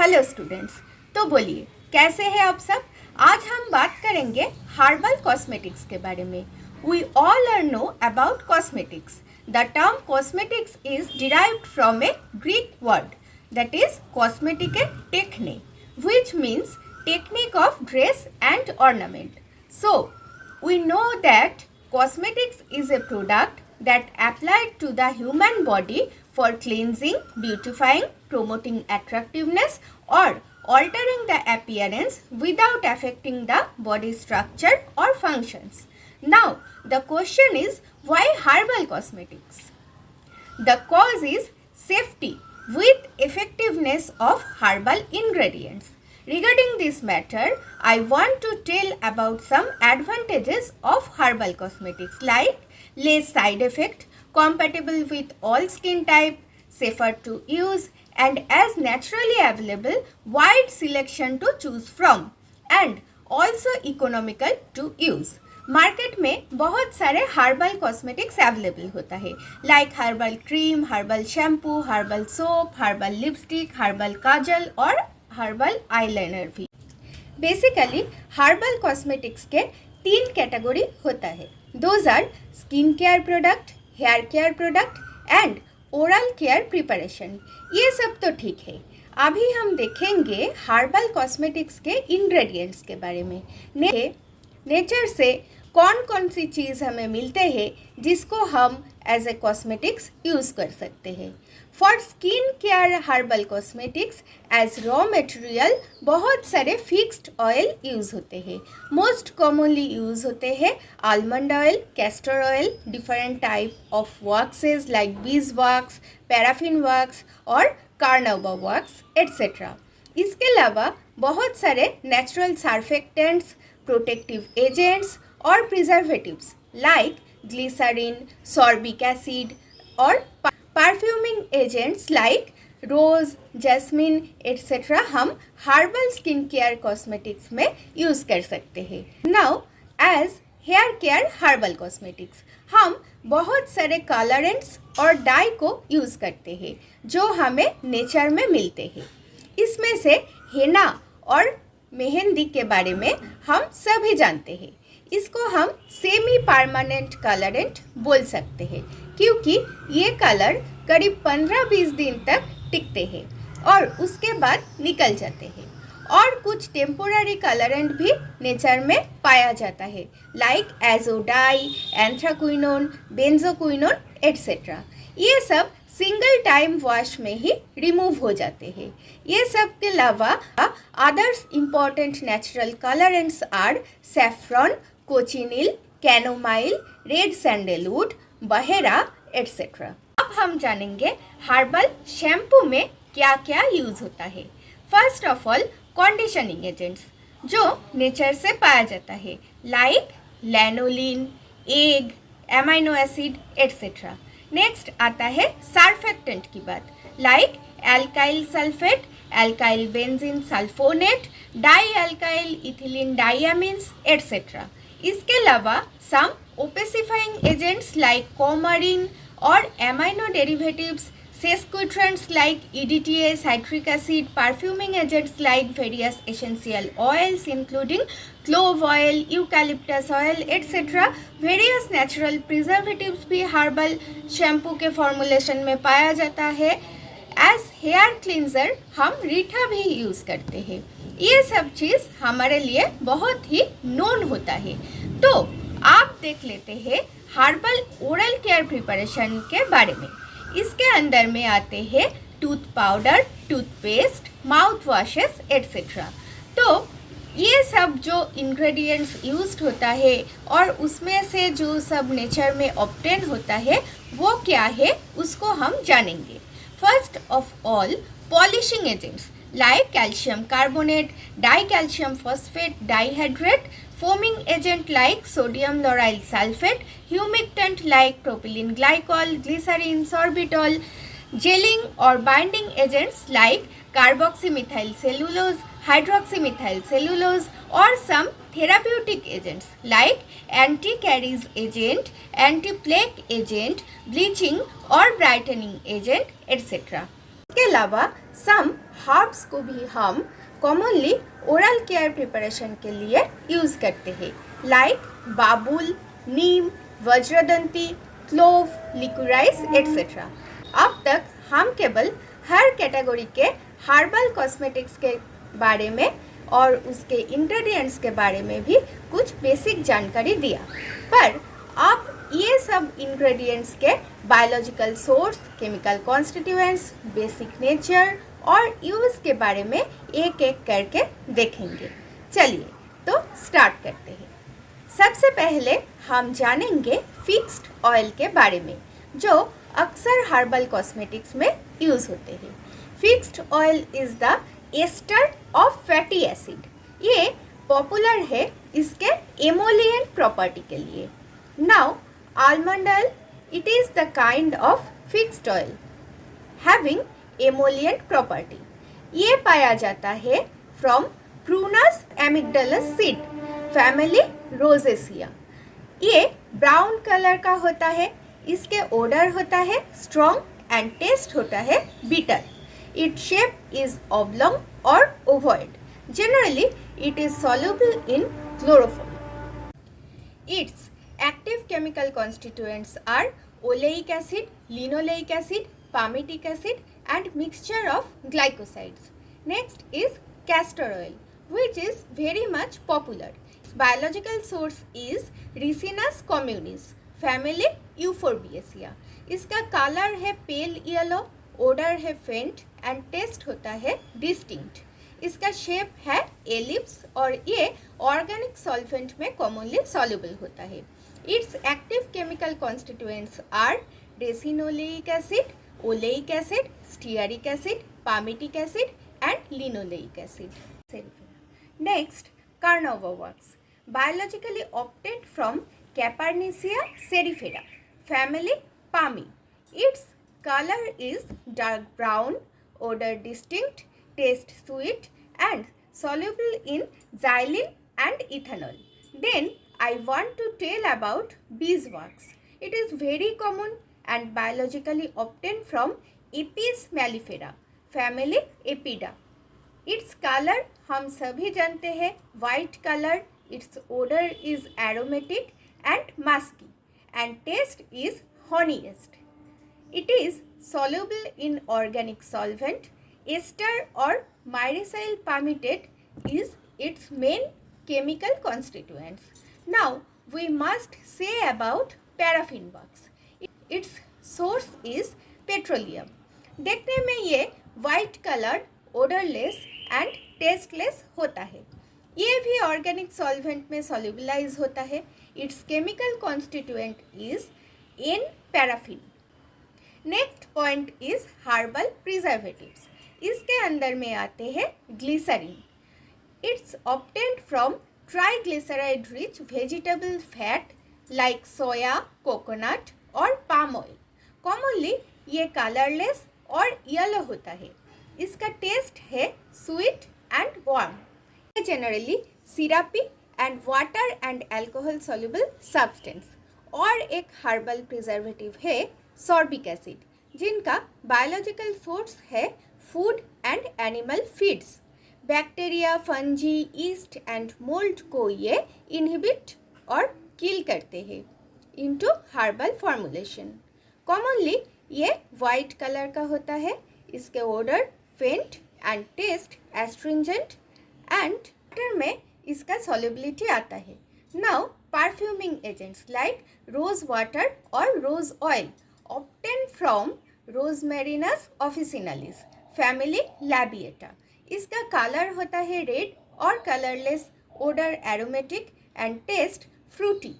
Hello students. तो बोलिए कैसे हैं आप सब। आज हम बात करेंगे हर्बल कॉस्मेटिक्स के बारे में। We all are know about cosmetics. The term cosmetics is derived from a Greek word that is cosmetic techne, which means technique of dress and ornament. So we know that cosmetics is a product that applied to the human body for cleansing, beautifying, promoting attractiveness or altering the appearance without affecting the body structure or functions. Now the question is, why herbal cosmetics? The cause is safety with effectiveness of herbal ingredients. Regarding this matter, I want to tell about some advantages of herbal cosmetics like less side effect, compatible with all skin type, safer to use and as naturally available, wide selection to choose from and also economical to use. Market में बहुत सारे herbal cosmetics available होता है like herbal cream, herbal shampoo, herbal soap, herbal lipstick, herbal kajal और herbal eyeliner भी। Basically herbal cosmetics के 3 category होता है। Those are skin care product, hair care product and oral care preparation. ये सब तो ठीक है। अभी हम देखेंगे हर्बल कॉस्मेटिक्स के इंग्रेडिएंट्स के बारे में। नेचर से कौन कौन सी चीज़ हमें मिलते हैं जिसको हम एज ए कॉस्मेटिक्स यूज़ कर सकते हैं। For skin care herbal cosmetics as raw material बहुत सारे फिक्स्ड ऑयल यूज़ होते हैं। मोस्ट कॉमनली यूज़ होते हैं almond oil, castor oil, different type of waxes like bees wax, paraffin wax और कार्नाउबा वैक्स एट्सेट्रा। इसके अलावा बहुत सारे नेचुरल सर्फेक्टेंट्स, प्रोटेक्टिव एजेंट्स और preservatives like glycerine, sorbic acid और perfuming agents like rose, jasmine etcetera हम herbal skin care cosmetics में use कर सकते हैं। Now as hair care herbal cosmetics हम बहुत सारे कलरेंट्स और डाई को यूज़ करते हैं जो हमें नेचर में मिलते हैं। इसमें से हेना और मेहंदी के बारे में हम सभी जानते हैं। इसको हम सेमी परमानेंट कलरेंट बोल सकते हैं क्योंकि ये कलर करीब 15-20 दिन तक टिकते हैं और उसके बाद निकल जाते हैं। और कुछ टेम्पोररी कलरेंट भी नेचर में पाया जाता है like azo dye, anthraquinone, benzoquinone etcetera. ये सब सिंगल टाइम वॉश में ही रिमूव हो जाते हैं। ये सब के अलावा others important natural colourants are saffron, cochineal, chamomile, red sandalwood, bahera etcetera. अब हम जानेंगे हर्बल शैम्पू में क्या क्या यूज़ होता है। First of all conditioning agents जो नेचर से पाया जाता है like lanolin, egg, amino acid etcetera. Next आता है सर्फेक्टेंट की बात like alkyl sulphate, alkyl benzene sulphonate, di alkyl ethylene diamines etcetera. इसके अलावा some opacifying agents like coumarin और amino derivatives, sesquiterpents like EDTA, citric acid, perfuming agents like various essential oils including clove oil, eucalyptus oil etc. Various natural preservatives भी herbal shampoo के formulation में पाया जाता है। As hair cleanser हम रीठा भी use करते हैं। ये सब चीज़ हमारे लिए बहुत ही नोन होता है। तो आप देख लेते हैं हर्बल ओरल केयर प्रिपरेशन के बारे में। इसके अंदर में आते हैं tooth powder, toothpaste, mouth washes etcetera. तो ये सब जो इंग्रेडिएंट्स यूज्ड होता है और उसमें से जो सब नेचर में ऑब्टेन होता है वो क्या है उसको हम जानेंगे। First of all polishing agents like calcium carbonate, dicalcium phosphate dihydrate, foaming agent like sodium lauryl sulfate, humectant like propylene glycol, glycerin, sorbitol, gelling or binding agents like carboxymethyl cellulose, hydroxymethyl cellulose or some therapeutic agents like anti-caries agent, anti-plaque agent, bleaching or brightening agent etc. इसके अलावा सम herbs को भी हम commonly oral care preparation के लिए use करते हैं, like बाबुल, नीम, Vajradanti, clove, लिकुराइस etcetera. अब तक हम केवल हर कैटेगरी के हर्बल कॉस्मेटिक्स के बारे में और उसके इंग्रेडिएंट्स के बारे में भी कुछ बेसिक जानकारी दिया, पर आप ये सब इंग्रेडिएंट्स के biological source, chemical constituents, basic nature और यूज़ के बारे में एक एक करके देखेंगे। चलिए तो स्टार्ट करते हैं। सबसे पहले हम जानेंगे फिक्स्ड ऑयल के बारे में, जो अक्सर हर्बल कॉस्मेटिक्स में यूज़ होते हैं। Fixed oil is the ester of fatty acid. ये पॉपुलर है इसके एमोलिएंट प्रॉपर्टी के लिए। Now almond oil, it is the kind of fixed oil having emollient property. ये पाया जाता है from prunus amygdalus seed, family rosaceae. ये ब्राउन कलर का होता है, इसके ओडर होता है स्ट्रॉन्ग एंड टेस्ट होता है bitter. Its shape is oblong or ovoid. Generally, it is soluble in chlorophyll. Its active chemical constituents are oleic acid, linoleic acid, palmitic acid, and mixture of glycosides. Next is castor oil, which is very much popular. Biological source is Ricinus communis, family Euphorbiaceae. इसका colour है pale yellow, order है फेंट and test होता है distinct. इसका shape है एलिप्स और ये ऑर्गेनिक सॉल्वेंट में कॉमनली सॉल्युबल होता है। Its active chemical constituents are ricinoleic acid, oleic acid, stearic acid, palmitic acid and linoleic acid. Next, carnauba wax, biologically obtained from Copernicia cerifera, family Palmae. Its color is dark brown, odor distinct, taste sweet and soluble in xylene and ethanol. Then I want to tell about beeswax. It is very common and biologically obtained from Apis mellifera, family Apida. Its color हम सभी जानते हैं, white color. Its odor is aromatic and musky and taste is honeyest. It is soluble in organic solvent. Ester or myricyl palmitate is its main chemical constituents. Now we must say about paraffin wax. Its source is petroleum. देखने में ये white colored, odorless and tasteless होता है। ये भी organic solvent में solubilize होता है। Its chemical constituent is N-paraffin. Next point is herbal preservatives. इसके अंदर में आते हैं glycerin. Its obtained from triglyceride rich vegetable fat like soya, coconut और पाम ऑयल। कॉमनली ये कलरलेस और येलो होता है। इसका टेस्ट है स्वीट एंड वार्म। ये generally syrupy and water and alcohol soluble substance. और एक हर्बल प्रिजर्वेटिव है सॉर्बिक एसिड, जिनका बायोलॉजिकल सोर्स है food and animal feeds. Bacteria, fungi, yeast and mould को ये इनहिबिट और किल करते हैं इनटू हर्बल फॉर्मुलेशन। कॉमनली ये वाइट कलर का होता है। इसके odour faint and taste astringent and water में इसका सॉल्युबिलिटी आता है। Now perfuming agents like rose water और rose oil obtained from Rosmarinus officinalis, family Labiata. इसका कलर होता है रेड और colourless, odour aromatic and taste fruity.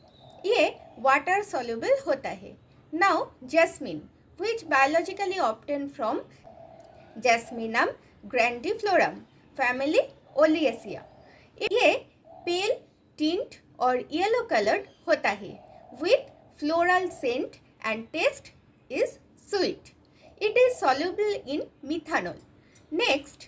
ये वाटर सॉल्युबल होता है। Now jasmine, which biologically obtained from Jasminum grandiflorum, family Oleaceae. ये पेल tint और येलो कलर्ड होता है with floral scent and taste is sweet. It is soluble in methanol. Next,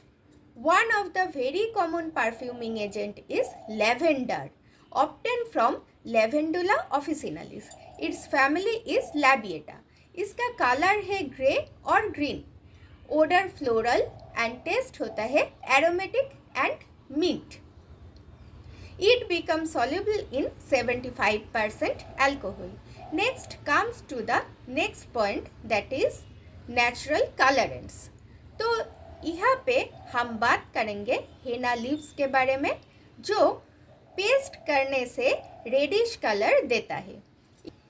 one of the very common perfuming agent is lavender, obtained from Lavandula officinalis. Its family is Labiata. इसका colour है grey और green. odor floral and taste होता है aromatic and mint. It becomes soluble in 75% alcohol. Next comes to the next point, that is natural colorants. तो यहाँ पे हम बात करेंगे हेना लीव्स के बारे में, जो पेस्ट करने से रेडिश कलर देता है.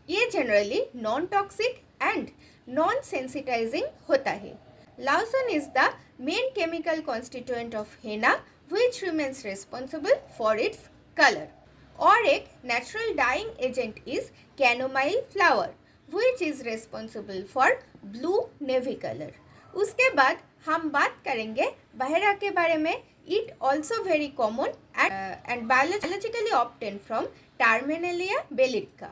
ये generally non toxic and non sensitising होता है. Lawsone is the main chemical constituent of henna which remains responsible for its color. और एक natural dyeing agent is chamomile flower which is responsible for blue navy color. उसके बाद हम बात करेंगे बहरा के बारे में. It also very common and biologically obtained from Terminalia bellica.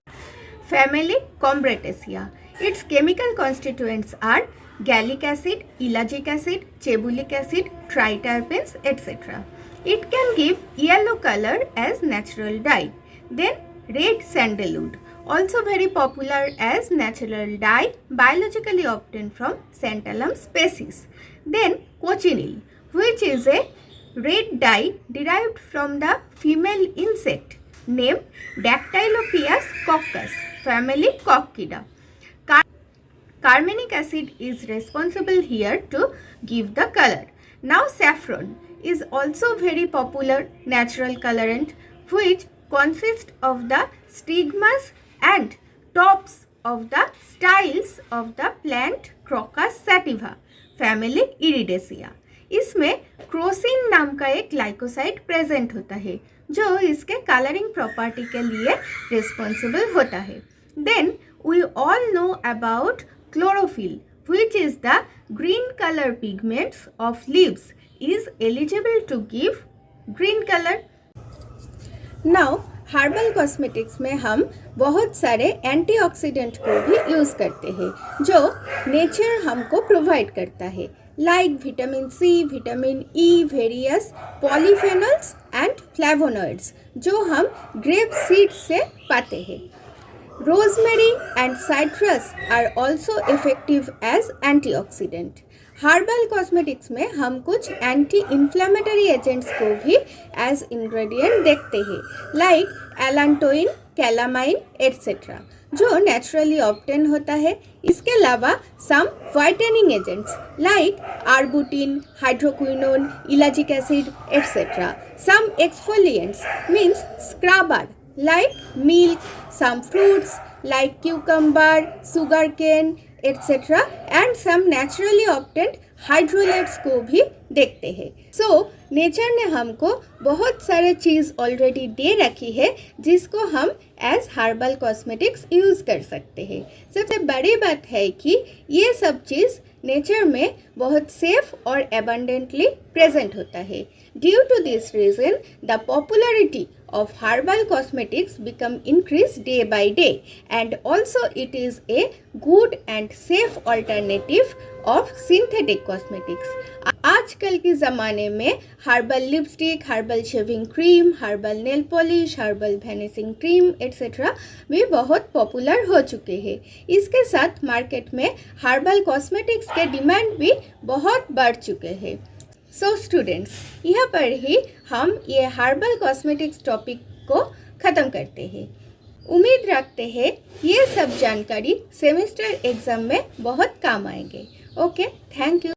Family Combretaceae. Its chemical constituents are gallic acid, ellagic acid, chebulic acid, triterpenes, etc. It can give yellow color as natural dye. Then red sandalwood, also very popular as natural dye, biologically obtained from Santalum species. Then cochineal, which is a red dye derived from the female insect named Dactylopius coccus, family Coccidia. Carminic acid is responsible here to give the color. Now saffron is also very popular natural colorant which consists of the stigmas and tops of the styles of the plant Crocus sativa, family Iridaceae. इसमें Crocin नाम का एक glycoside present होता है जो इसके colouring property के लिए रिस्पॉन्सिबल होता है. Then we all know about chlorophyll, which is the green color pigments of leaves, is eligible to give green color. Now herbal cosmetics में हम बहुत सारे एंटीऑक्सीडेंट को भी यूज़ करते हैं जो नेचर हमको प्रोवाइड करता है, like vitamin C, vitamin E, various polyphenols and flavonoids जो हम ग्रेप सीड से पाते हैं. Rosemary and citrus are also effective as antioxidant. Herbal cosmetics में हम कुछ एंटी इन्फ्लेमेटरी एजेंट्स को भी एज इंग्रेडिएंट देखते हैं, लाइक एलांटोइन, कैलामाइन एट्सेट्रा जो नेचुरली ऑब्टेन होता है. इसके अलावा some whitening agents like arbutin, hydroquinone, ellagic acid etcetera. Some exfoliants means scrubber like milk, some fruits like cucumber, sugarcane, etc. and some naturally obtained hydrolytes को भी देखते हैं. So nature ने हमको बहुत सारे चीज़ ऑलरेडी दे रखी है जिसको हम एज हर्बल कॉस्मेटिक्स यूज़ कर सकते हैं. सबसे बड़ी बात है कि ये सब चीज़ नेचर में बहुत सेफ और एबंडेंटली प्रेजेंट होता है. Due to this reason the popularity of herbal cosmetics become increased day by day, and also it is a good and safe alternative of synthetic cosmetics. आजकल के ज़माने में herbal lipstick, herbal shaving cream, herbal nail polish, herbal vanishing cream etcetera भी बहुत popular हो चुके हैं. इसके साथ मार्केट में हर्बल कॉस्मेटिक्स के डिमांड भी बहुत बढ़ चुके हैं. सो स्टूडेंट्स, यहाँ पर ही हम ये हर्बल कॉस्मेटिक्स टॉपिक को ख़त्म करते हैं. उम्मीद रखते हैं ये सब जानकारी सेमेस्टर एग्ज़ाम में बहुत काम आएंगे. Okay, thank you.